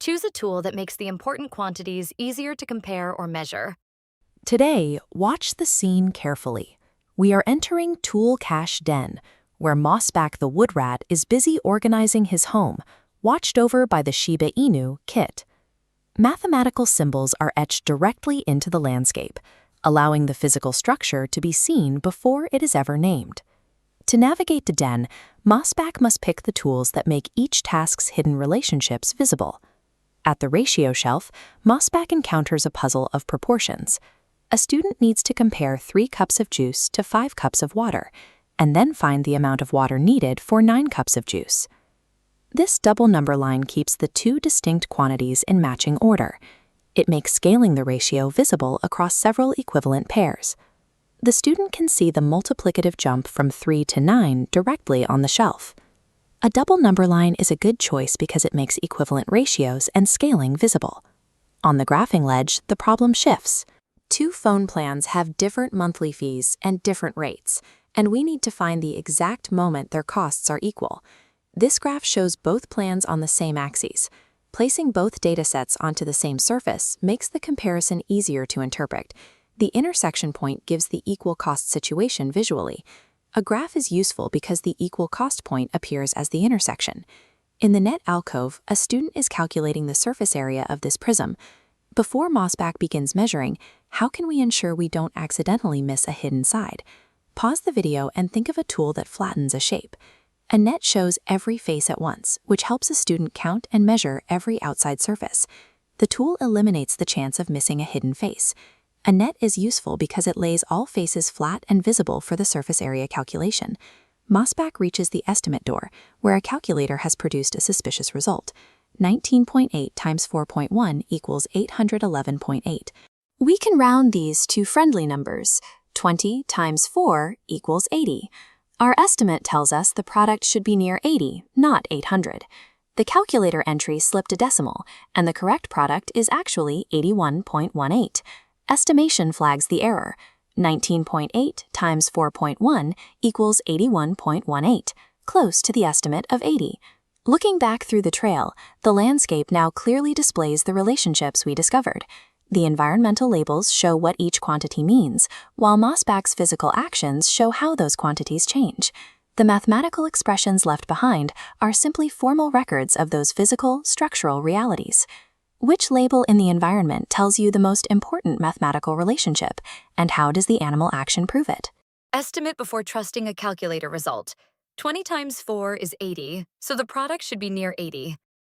Choose a tool that makes the important quantities easier to compare or measure. Today, watch the scene carefully. We are entering Tool Cache Den, where Mossback the wood rat is busy organizing his home, watched over by the Shiba Inu, Kit. Mathematical symbols are etched directly into the landscape, allowing the physical structure to be seen before it is ever named. To navigate the den, Mossback must pick the tools that make each task's hidden relationships visible. At the ratio shelf, Mossback encounters a puzzle of proportions. A student needs to compare 3 cups of juice to 5 cups of water, and then find the amount of water needed for 9 cups of juice. This double number line keeps the 2 distinct quantities in matching order. It makes scaling the ratio visible across several equivalent pairs. The student can see the multiplicative jump from 3 to 9 directly on the shelf. A double number line is a good choice because it makes equivalent ratios and scaling visible. On the graphing ledge, the problem shifts. 2 phone plans have different monthly fees and different rates, and we need to find the exact moment their costs are equal. This graph shows both plans on the same axes. Placing both datasets onto the same surface makes the comparison easier to interpret. The intersection point gives the equal cost situation visually. A graph is useful because the equal cost point appears as the intersection. In the net alcove, a student is calculating the surface area of this prism. Before Mossback begins measuring, how can we ensure we don't accidentally miss a hidden side? Pause the video and think of a tool that flattens a shape. A net shows every face at once, which helps a student count and measure every outside surface. The tool eliminates the chance of missing a hidden face. A net is useful because it lays all faces flat and visible for the surface area calculation. Mossback reaches the estimate door, where a calculator has produced a suspicious result. 19.8 times 4.1 equals 811.8. We can round these to friendly numbers. 20 times 4 equals 80. Our estimate tells us the product should be near 80, not 800. The calculator entry slipped a decimal, and the correct product is actually 81.18. Estimation flags the error. 19.8 times 4.1 equals 81.18, close to the estimate of 80. Looking back through the trail, the landscape now clearly displays the relationships we discovered. The environmental labels show what each quantity means, while Mossback's physical actions show how those quantities change. The mathematical expressions left behind are simply formal records of those physical, structural realities. Which label in the environment tells you the most important mathematical relationship, and how does the animal action prove it? Estimate before trusting a calculator result. 20 times 4 is 80, so the product should be near 80.